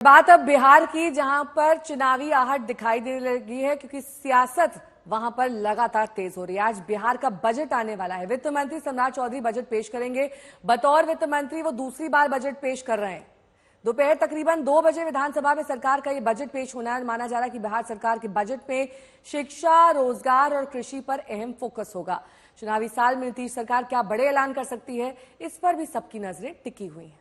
बात अब बिहार की, जहां पर चुनावी आहट दिखाई देने लगी है क्योंकि सियासत वहां पर लगातार तेज हो रही है। आज बिहार का बजट आने वाला है। वित्त मंत्री सम्राट चौधरी बजट पेश करेंगे। बतौर वित्त मंत्री वो दूसरी बार बजट पेश कर रहे हैं। दोपहर तकरीबन 2 बजे विधानसभा में सरकार का ये बजट पेश होना है। माना जा रहा है कि बिहार सरकार के बजट में शिक्षा, रोजगार और कृषि पर अहम फोकस होगा। चुनावी साल में नीतीश सरकार क्या बड़े ऐलान कर सकती है, इस पर भी सबकी नजरें टिकी हुई हैं।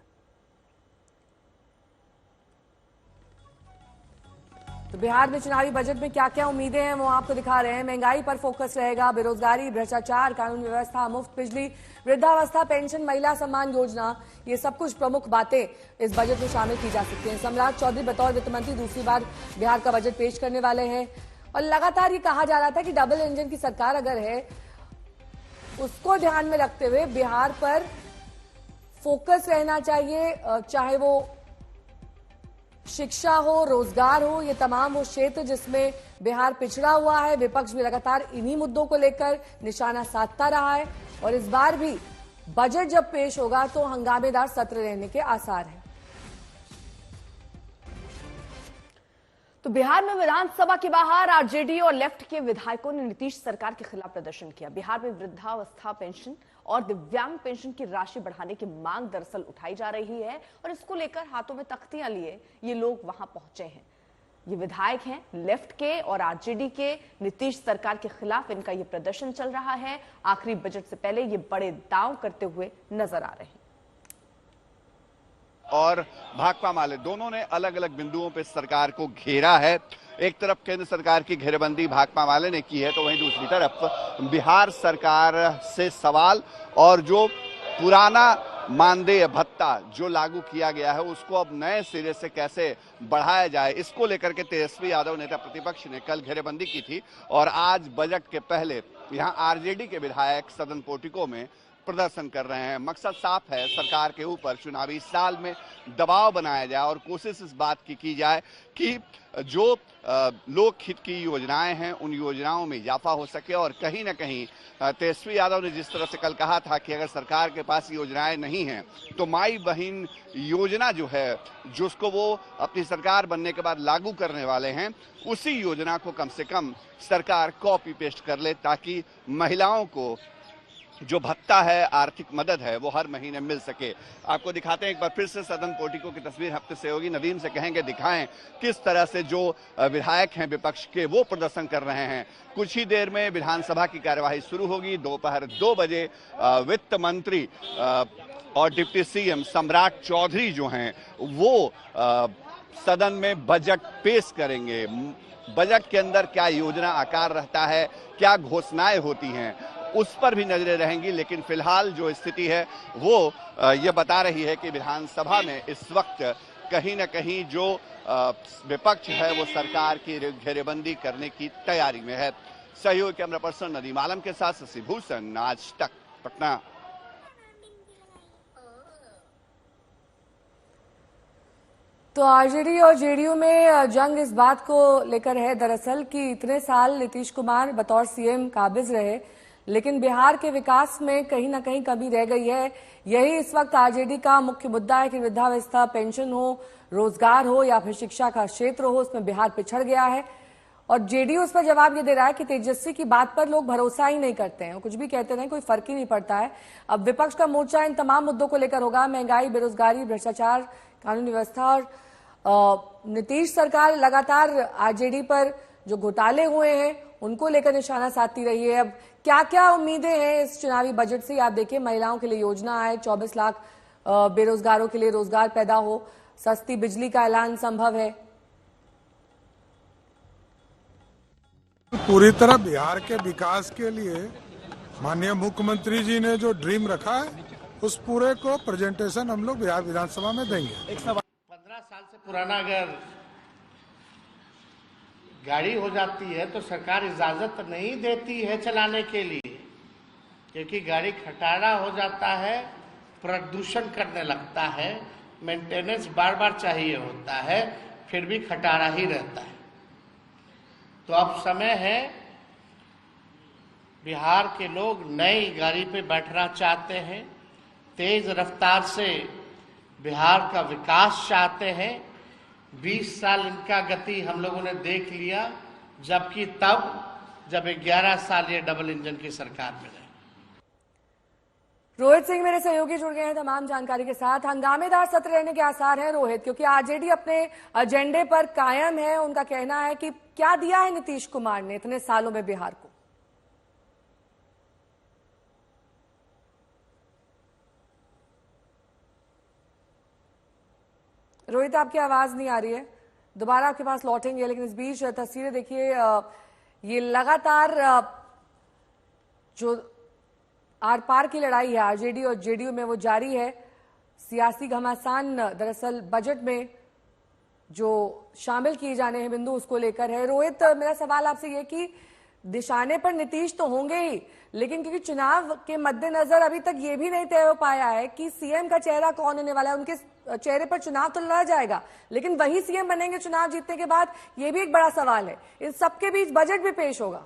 तो बिहार में चुनावी बजट में क्या क्या उम्मीदें हैं वो आपको दिखा रहे हैं। महंगाई पर फोकस रहेगा, बेरोजगारी, भ्रष्टाचार, कानून व्यवस्था, मुफ्त बिजली, वृद्धावस्था पेंशन, महिला सम्मान योजना, ये सब कुछ प्रमुख बातें इस बजट में शामिल की जा सकती हैं। सम्राट चौधरी बतौर वित्त मंत्री दूसरी बार बिहार का बजट पेश करने वाले हैं। और लगातार ये कहा जा रहा था कि डबल इंजन की सरकार अगर है, उसको ध्यान में रखते हुए बिहार पर फोकस रहना चाहिए, चाहे वो शिक्षा हो, रोजगार हो, ये तमाम वो क्षेत्र जिसमें बिहार पिछड़ा हुआ है। विपक्ष भी लगातार इन्हीं मुद्दों को लेकर निशाना साधता रहा है और इस बार भी बजट जब पेश होगा तो हंगामेदार सत्र रहने के आसार हैं। तो बिहार में विधानसभा के बाहर आरजेडी और लेफ्ट के विधायकों ने नीतीश सरकार के खिलाफ प्रदर्शन किया। बिहार में वृद्धावस्था पेंशन और दिव्यांग पेंशन की राशि बढ़ाने की मांग दरअसल उठाई जा रही है और इसको लेकर हाथों में तख्तियां लिए ये लोग वहां पहुंचे हैं। ये विधायक हैं लेफ्ट के और आरजेडी के। नीतीश सरकार के खिलाफ इनका ये प्रदर्शन चल रहा है। आखिरी बजट से पहले ये बड़े दांव करते हुए नजर आ रहे हैं। और भाकपा माले दोनों ने अलग अलग बिंदुओं पर सरकार को घेरा है। एक तरफ केंद्र सरकार की घेरेबंदी भाकपा माले ने की है, तो वहीं दूसरी तरफ बिहार सरकार से सवाल और जो पुराना मानदेय भत्ता जो लागू किया गया है उसको अब नए सिरे से कैसे बढ़ाया जाए, इसको लेकर के तेजस्वी यादव नेता प्रतिपक्ष ने कल घेरेबंदी की थी और आज बजट के पहले यहां आरजेडी के विधायक सदन पोर्टिको में प्रदर्शन कर रहे हैं। मकसद साफ है, सरकार के ऊपर चुनावी साल में दबाव बनाया जाए और कोशिश इस बात की जाए कि जो लोक हित की योजनाएं हैं उन योजनाओं में इजाफा हो सके। और कहीं ना कहीं तेजस्वी यादव ने जिस तरह से कल कहा था कि अगर सरकार के पास योजनाएं नहीं हैं तो माई बहन योजना जो है, जिसको वो अपनी सरकार बनने के बाद लागू करने वाले हैं, उसी योजना को कम से कम सरकार कॉपी पेस्ट कर ले ताकि महिलाओं को जो भत्ता है, आर्थिक मदद है, वो हर महीने मिल सके। आपको दिखाते हैं एक बार फिर से सदन पोर्टिको की तस्वीर हफ्ते सहयोगी नदीम से कहेंगे दिखाएं किस तरह से जो विधायक हैं विपक्ष के वो प्रदर्शन कर रहे हैं। कुछ ही देर में विधानसभा की कार्यवाही शुरू होगी। दोपहर 2 बजे वित्त मंत्री और डिप्टी सीएम सम्राट चौधरी जो हैं वो सदन में बजट पेश करेंगे। बजट के अंदर क्या योजना आकार रहता है, क्या घोषणाएं होती हैं, उस पर भी नजरें रहेंगी। लेकिन फिलहाल जो स्थिति है वो ये बता रही है कि विधानसभा में इस वक्त कहीं ना कहीं जो विपक्ष है वो सरकार की घेरेबंदी करने की तैयारी में है। सहयोगी कैमरा पर्सन नदीम आलम के साथ शशि भूषण, आज तक, पटना। तो आरजेडी और जेडीयू में जंग इस बात को लेकर है दरअसल कि इतने साल नीतीश कुमार बतौर सीएम काबिज रहे, लेकिन बिहार के विकास में कहीं ना कहीं कमी रह गई है। यही इस वक्त आरजेडी का मुख्य मुद्दा है कि वृद्धावस्था पेंशन हो, रोजगार हो या फिर शिक्षा का क्षेत्र हो, उसमें बिहार पिछड़ गया है। और जेडीयू उस पर जवाब ये दे रहा है कि तेजस्वी की बात पर लोग भरोसा ही नहीं करते हैं, कुछ भी कहते हैं, कोई फर्क ही नहीं पड़ता है। अब विपक्ष का मोर्चा इन तमाम मुद्दों को लेकर होगा, महंगाई, बेरोजगारी, भ्रष्टाचार, कानून व्यवस्था। और नीतीश सरकार लगातार आरजेडी पर जो घोटाले हुए हैं उनको लेकर निशाना साधती रही है। अब क्या क्या उम्मीदें हैं इस चुनावी बजट से, आप देखिए, महिलाओं के लिए योजना है, 24 लाख बेरोजगारों के लिए रोजगार पैदा हो, सस्ती बिजली का ऐलान संभव है। पूरी तरह बिहार के विकास के लिए माननीय मुख्यमंत्री जी ने जो ड्रीम रखा है उस पूरे को प्रेजेंटेशन हम लोग बिहार विधानसभा में देंगे। 15 साल से पुराना अगर गाड़ी हो जाती है तो सरकार इजाजत नहीं देती है चलाने के लिए, क्योंकि गाड़ी खटारा हो जाता है, प्रदूषण करने लगता है, मेंटेनेंस बार बार चाहिए होता है, फिर भी खटारा ही रहता है। तो अब समय है, बिहार के लोग नई गाड़ी पे बैठना चाहते हैं, तेज रफ्तार से बिहार का विकास चाहते हैं, 20 साल इनका गति हम लोगों ने देख लिया, जबकि तब जब 11 साल ये डबल इंजन की सरकार में रहे। रोहित सिंह मेरे सहयोगी जुड़ गए हैं तमाम जानकारी के साथ। हंगामेदार सत्र रहने के आसार हैं रोहित, क्योंकि आरजेडी अपने एजेंडे पर कायम है। उनका कहना है कि क्या दिया है नीतीश कुमार ने इतने सालों में बिहार को। रोहित, आपकी आवाज नहीं आ रही है, दोबारा आपके पास लौटेंगे, लेकिन इस बीच तस्वीरें देखिए। ये लगातार जो आर पार की लड़ाई है आरजेडी और जेडीयू में वो जारी है। सियासी घमासान दरअसल बजट में जो शामिल किए जाने हैं बिंदु उसको लेकर है। रोहित, मेरा सवाल आपसे ये कि निशाने पर नीतीश तो होंगे ही, लेकिन क्योंकि चुनाव के मद्देनजर अभी तक ये भी नहीं तय हो पाया है कि सीएम का चेहरा कौन होने वाला है। उनके चेहरे पर चुनाव तो लड़ा जाएगा, लेकिन वही सीएम बनेंगे चुनाव जीतने के बाद, ये भी एक बड़ा सवाल है। इन सबके बीच बजट भी पेश होगा।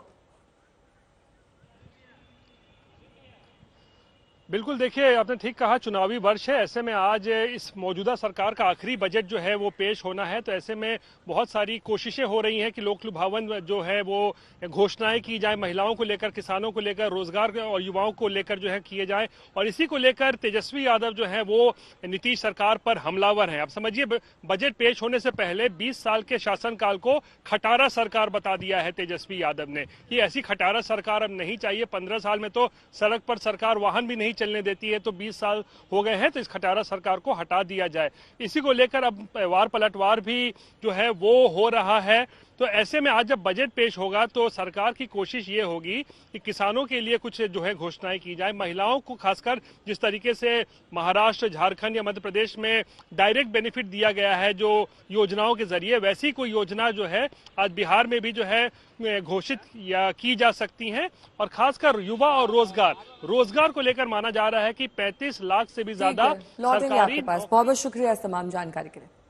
बिल्कुल, देखिए आपने ठीक कहा, चुनावी वर्ष है। ऐसे में आज इस मौजूदा सरकार का आखिरी बजट जो है वो पेश होना है, तो ऐसे में बहुत सारी कोशिशें हो रही हैं कि लोक लुभावन जो है वो घोषणाएं की जाए, महिलाओं को लेकर, किसानों को लेकर, रोजगार और युवाओं को लेकर जो है किए जाए। और इसी को लेकर तेजस्वी यादव जो है वो नीतीश सरकार पर हमलावर हैं। अब समझिए, बजट पेश होने से पहले 20 साल के शासनकाल को खटारा सरकार बता दिया है तेजस्वी यादव ने। ये ऐसी खटारा सरकार अब नहीं चाहिए। 15 साल में तो सड़क पर सरकार वाहन भी नहीं चलने देती है, तो 20 साल हो गए हैं, तो इस खटारा सरकार को हटा दिया जाए। इसी को लेकर अब वार पलटवार भी जो है वो हो रहा है। तो ऐसे में आज जब बजट पेश होगा तो सरकार की कोशिश ये होगी कि किसानों के लिए कुछ जो है घोषणाएं की जाए, महिलाओं को खासकर जिस तरीके से महाराष्ट्र, झारखंड या मध्य प्रदेश में डायरेक्ट बेनिफिट दिया गया है जो योजनाओं के जरिए, वैसी कोई योजना जो है आज बिहार में भी जो है घोषित या की जा सकती हैं। और खासकर युवा और रोजगार को लेकर माना जा रहा है कि 35 लाख से भी ज्यादा लौटेंगे आपके पास। बहुत बहुत शुक्रिया इस तमाम जानकारी के लिए।